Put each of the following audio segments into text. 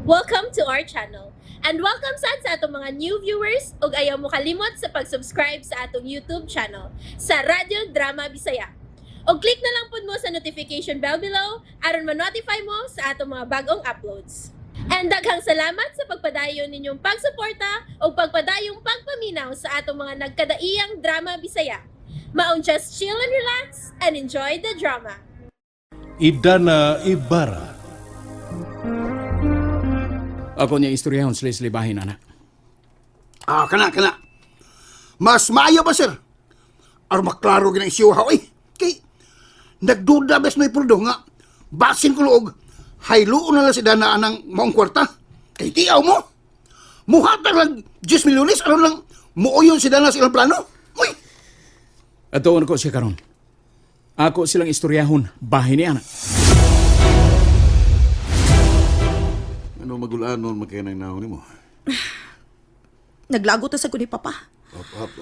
Welcome to our channel. And welcome sa atong mga new viewers ug ayaw mo kalimot sa pag-subscribe sa atong YouTube channel sa Radio Drama Bisaya. O click na lang pud mo sa notification bell below aron ma-notify mo sa atong mga bagong uploads. And daghang salamat sa pagpadayon ninyong pagsuporta o pagpadayong pagpaminaw sa atong mga nagkadaiyang Drama Bisaya. Maong just chill and relax and enjoy the drama. Idana Ibarra. Ako niya istoryahon sa Leslie Bahin, anak. Kana. Mas maayo ba, sir? Aron maklaro ginang isiyuha, oy. Kay, nagduda bes may puldo nga, basin ko loog, hayloon na lang si Dana anang maong kwarta. Kay tiyaw mo. Muhatag lang 10 milyones, aron lang muuyon si Dana sa ilang plano. Uy, Atuon ko siya karon. Ako silang istoryahon, bahin ni anak. Ano magulaan nun magkainang naon mo? Naglago ta sa ko ni Papa.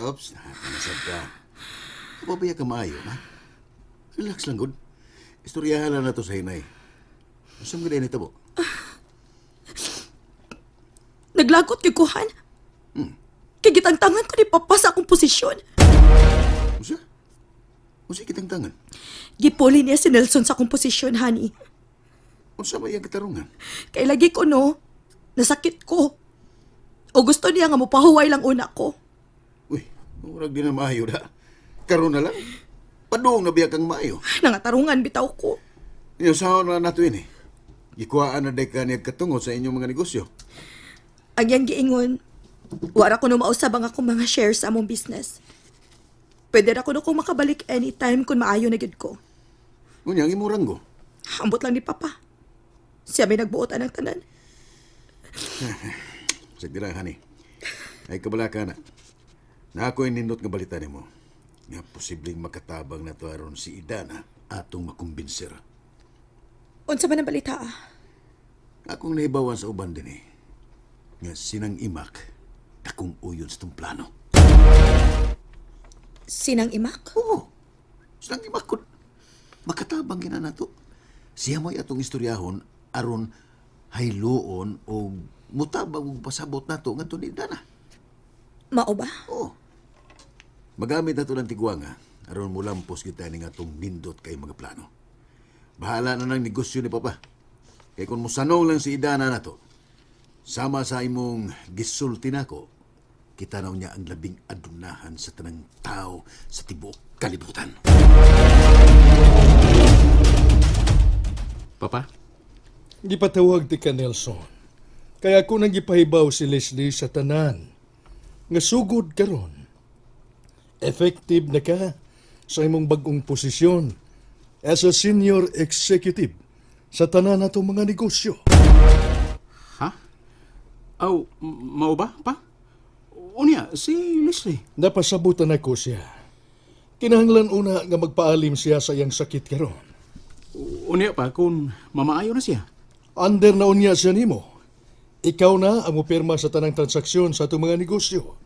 Ops. Nasab ka. Pabaya ka maayo, ha? Relax lang, good. Istoryahan lang na to sa hinay. Masam ka din ito, bo? Naglagot kay kuhan. Kay gitangtangan ko ni Papa sa akong posisyon. Musa? Musa kitang tangan? Gipuli niya si Nelson sa akong posisyon, honey. Musa ba yung katarungan? Kay lagi ko, no, nasakit ko. O gusto niya nga mapahuway lang una ko. Uy, murag din na maayo da. Karoon na lang. Padung na biya kang maayo. Nangatarungan bitaw ko. Yung sahon na nato yun, eh. Ikuhaan na day ka niya katungo sa inyong mga negosyo. Ang yan giingon, wara ko no mausab ang akong mga shares sa among business. Pwede na ko no kung makabalik anytime kung maayo na gid ko. Ngunyang imuranggo. Ambot lang ni Papa. Siya may nagbuotan ng tanan. Sige lang, honey. Ay kabala ka na. Na ako nindot nga balita ni mo. Nga posibleng makatabang na to aron si Idana atong makumbinser. Unsa man ang balita ah? Akong nahibawan sa uban din eh. Nga sinang imak, akong uyon sa tong plano. Sinang imak? Oo. Sinang imak ko. Makatabang gina na to. Siya mo'y atong istoryahon aron hayloon o mutabang og pasabot na to nga to ni Idana. Mao ba? Oo. Magamit na to ng tigwanga aron mulampos kita ni nga tong nindot kay mga plano. Bahala na ng negosyo ni Papa. Kay kung musanong lang si Idana na to, sama sa imong gisulti nako, kita na niya ang labing adunahan sa tanang tao sa tibuok kalibutan. Papa, Gipatawag ti ka Nelson. Kaya ako nang gipahibaw si Leslie sa tanan. Nga sugod karon. Effective na ka sa imong bagong posisyon as a senior executive sa tanan natong mga negosyo. ha? Aw, mao ba, pa? Unya, si Leslie. Napasabutan ako siya. Kinahanglan una nga magpaalim siya sa iyang sakit karon. Unya pa, kung mamaayo na siya. Under na unya siya nimo. Ikaw na ang mupirma sa tanang transaksyon sa itong mga negosyo.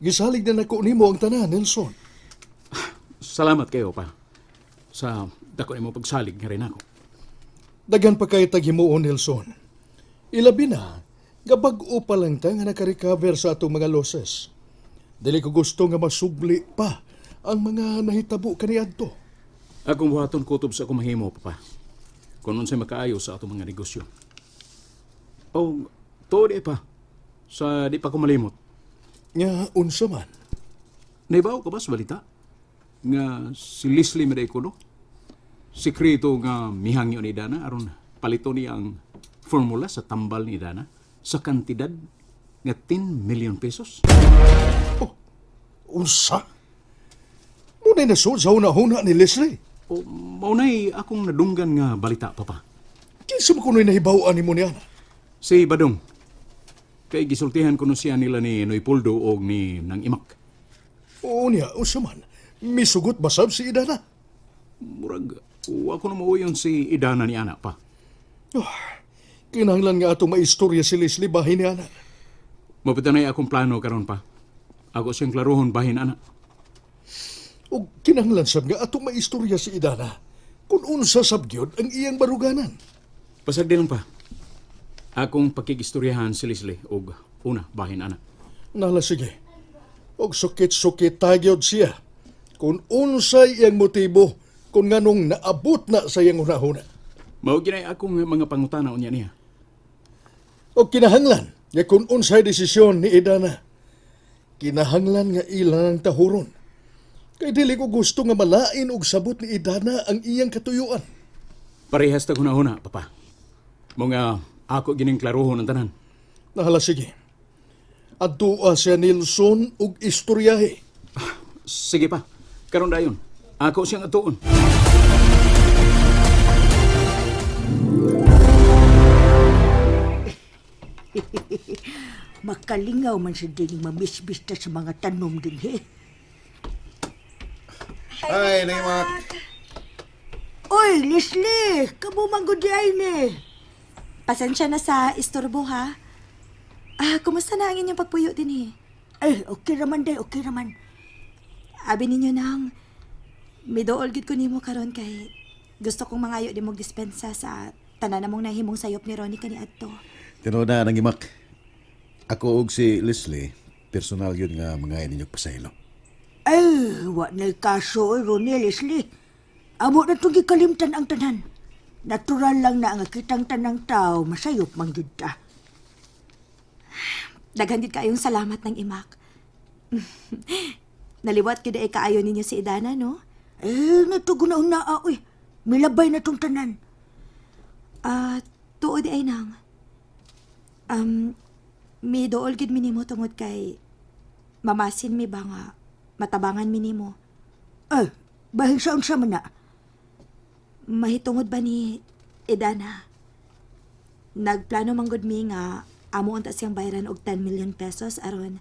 Gisalig na nako nimo ang tanan, Nelson. Salamat kayo, pa. Sa dako mo pagsalig nga rin ako. Daghan pa kay taghimuon, Nelson. Ilabi na, gabag-o pa lang ta nga nakarecover sa atong mga losses. Dili ko gusto nga masubli pa ang mga nahitabo kaniadto. Akong buhaton kutob sa akong mahimo, papa. Kung unsay makaayo sa atong mga negosyo. O, to di pa. Sa di pa ko malimot. Nga unsa man. Naibaw ka ba sa balita? Nga si Leslie Medecono? Sikreto nga mihangyo ni Dana aron palito niya ang formula sa tambal ni Dana sa kantidad nga 10 million pesos. Unsa? Muna'y nasod sa una-huna ni Leslie. O maunay akong nadunggan nga balita, papa. Kinsa mo kuno'y nahibawaan ni mo niya? Si Badong. Kay gisultihan ko no siya nila ni Noy Poldo o ni Nang Imak. Oo niya, unsa man. Misugot basab si Idana. Murag, ako na mauyon si Idana ni Ana pa. Kinahanglan nga atong maistorya si Leslie bahin ni Ana. Mapitanay akong plano karon pa. Ako siyang klaruhon bahin Ana. O kinahanglan sab nga atong maistorya si Idana kung unsa sabgyod ang iyang baruganan. Pasagdi lang pa. Akong pakigistoryahan si Leslie og una bahin ana. Nala sige. Og sukit-sukit tagyod siya. Kung unsay iyang motibo, kung nganong naabot na sa iyang hunahuna. Mao ginay akong mga pangutana unya niya. O kinahanglan, nga kung unsay desisyon ni Idana, kinahanglan nga ilang tahuron. Kay dili ko gusto nga malain og sabot ni Idana ang iyang katuyuan. Parehas ta hunahuna, papa. Mga ako gining klarohon ang tanan. Nahala sige. Adtua siya Nilson og istoryahe. Sige pa. Karon dayon. Ako siyang atuon. Makalingaw man siya din mamisbista sa mga tanom din, he. Ay, Naimak. Oy, Leslie! Kabumanggod di ay ni. Pasensya na sa istorbo, ha? Kumusta na ang inyong pagpuyo din, eh? Ay, okay raman day, okay raman. Abi ninyo nang, midool gid ko nimo karon kay gusto kong mangayo di mong dispensa sa tanan namong nahimong sayop ni Ronnie kani adto. Tino na, Nangimak. Ako og si Leslie, personal yun nga mga ninyong pasaylo. Ay, wa na'y kaso, Ronnie, Leslie. Amo na itong gikalimtan ang tanan. Natural lang na ang kitang tanang tao, masayop manggid ta. Daghan gid kayong salamat ng imak. Naliwat gid ay kaayo ninyo si Idana, no? Eh, natugunaw na oy. Milabay na itong tanan. Tuod ay nang. Mi dool gid minimo tungod kay mamasin mi ba nga matabangan minimo. Ay, bahin sa unsa man na. Mahitungod ba ni Idana? Nagplano manggod mi nga amo unta siyang bayaran og 10 million pesos aron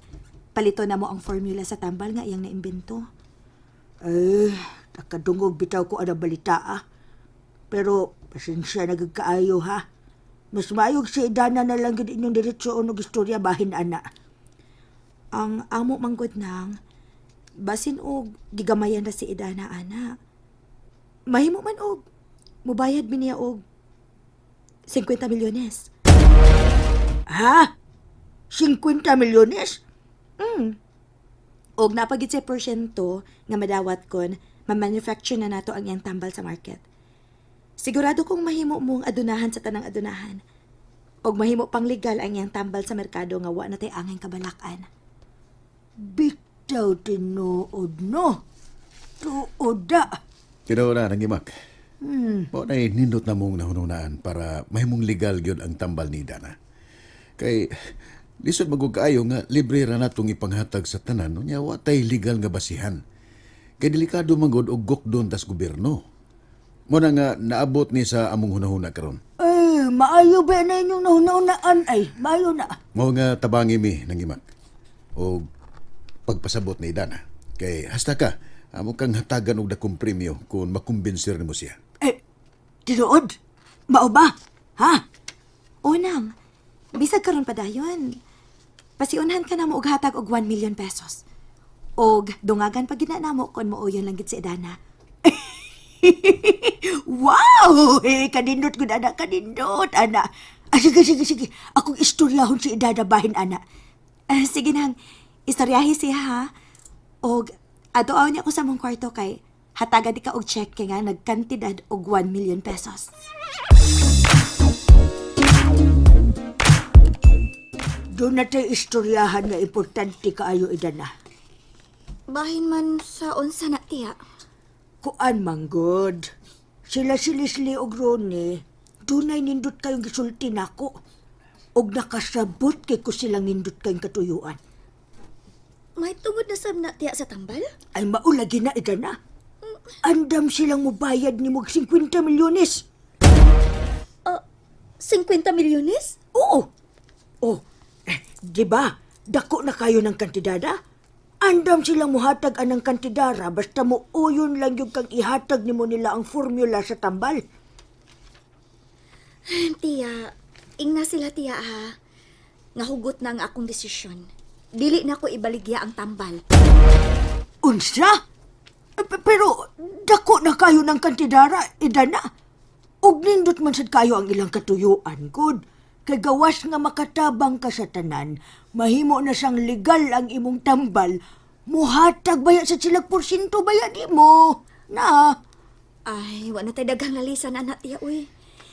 palito na mo ang formula sa tambal nga iyang naimbento. Eh, nakadungog bitaw ko ang balita Pero, pasensya na kaayo ha. Mas mayog si Idana na lang gid inyong diretso o istorya bahin ana. Ang amo manggod nang basin og gigamayan na si Idana ana. Mahimo man og mubayad mi niya og 50 milyones. Ha? 50 milyones? Og napagid sa porsyento nga madawat kon ma-manufacture na nato ang iyang tambal sa market. Sigurado kong mahimo mong adunahan sa tanang adunahan. Og mahimo pang legal ang iyang tambal sa merkado nga wa na tay angay kabalakan. Bitaw tinuod no. Tuoda. Tino na, Nangimak. Mo na nindot na mong nahununaan para mahimong legal yun ang tambal ni Dana. Kay, lisod magugaayo nga libre ra natong ipanghatag sa tanan, nya wa tay legal nga basihan. Kay delikado manggod og gokdon tas gobyerno. Mo na nga naabot ni sa among hunahuna karon. Eh, maayo ba na inyong nahunaunaan ay? Maayo na. Mo nga tabangi mi, Nangimak. O pagpasabot ni Dana. Kay hasta ka, amo kang hatagan og dakong premyo kung makumbensir nimo siya. Eh, tinuod? Mao ba? Ha? Unang, bisag karon pa dayon. Pasiunhan ka na mo og hatag og 1 million pesos. Og dungagan pa gid na namo kon mooyon lang gid si Idana. Wow! Eh, kanindot ko na, kanindot, ana. Sige, sige, sige. Akong istoryahon si Idana bahin, ana. Sige nang, istoryahi siya ha. Og adoaw niya ko sa mong kwarto kay hatagan di ka og check kay nga nagkantidad og 1 million pesos. Doon na tayo istoryahan nga importante kaayo, Idana. Bahin man sa unsa na tiya. Kuan manggod. Sila si Leslie og Ronnie, dunay nindot kayong gisulti nako. Og nakasabot kay ko silang nindot kayong katuyuan. May tungod na sab na tiya sa tambal? Ay maulagi na, Idana. Andam silang mubayad ni mog 50 milyones. 50 milyones? Oo. Oh, di ba? Dako na kayo ng kantidada? Andam silang muhatag anang kantidara basta mo uyon lang yung kang ihatag nimo nila ang formula sa tambal. Tiya, ingna sila tiya ha. Nahugot na ang akong desisyon. Dili na ko ibaligya ang tambal. Unsa? Pero dako na kayo ng kantidara, Idana. Og nindot man sad kayo ang ilang katuyuan, good. Kay gawas nga makatabang ka sa tanan, mahimo na sang legal ang imong tambal, muhatag baya sa silag porsyento baya di mo. Na, Ay, wala tayo daghang lalisan, anak tiya, uy.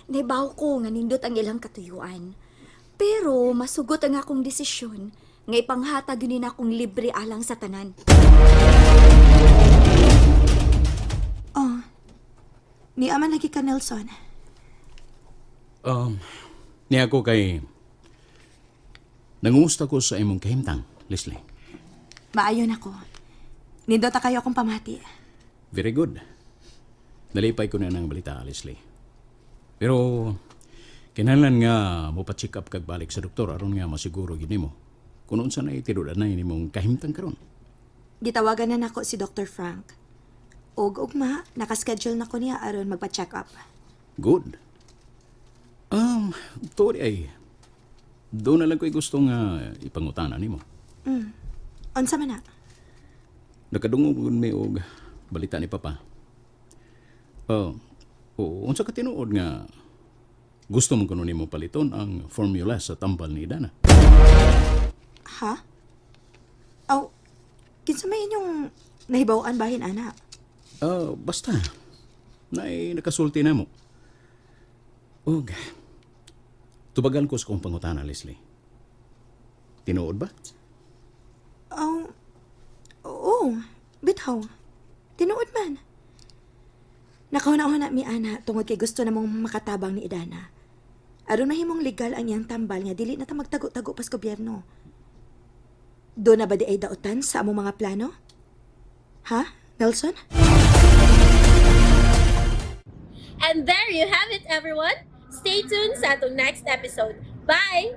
Naibaw ko nga nindot ang ilang katuyuan. Pero masugot ang akong desisyon nga ipanghatag yun akong libre alang sa tanan. Oh, ni aman lagi ka, Nelson. Niya ako kay... Nangumusta ko sa imong kahimtang, Leslie. Maayon ako. Nindota kayo akong pamati. Very good. Nalipay ko na ng balita, Leslie. Pero, kinahanglan nga mo pa-check up kag balik sa doktor aron nga masiguro gini mo kung unsa na itirudan na imong kahimtang karon. Gitawagan na nako si Dr. Frank. Og ugma, nakaschedule na ko niya aron magpa-check up. Good. Tori ay, doon na lang ko'y gusto nga ipangutana nimo. Unsa man na? Nakadungog may og balita ni Papa. Unsa ka tinuod nga gusto mo kuno nimo paliton ang formula sa tambal ni Dana? Ha? Aw, kinsa may inyong nahibaw-an bahin, anak? Basta. Nakasulti na mo. Og, tubagan ko sa kong pangutana, Leslie. Tinuod ba? Aw, oo, bitaw. Tinuod man. Nakahuna-huna mi, ana, tungod kay gusto namong makatabang ni Idana. Aron mahimong legal ang iyang tambal nga dili na ta magtago-tago pas gobyerno. Do na ba di ay dautan sa among mga plano? Ha, Nelson? And there you have it, everyone. Stay tuned sa atong next episode. Bye!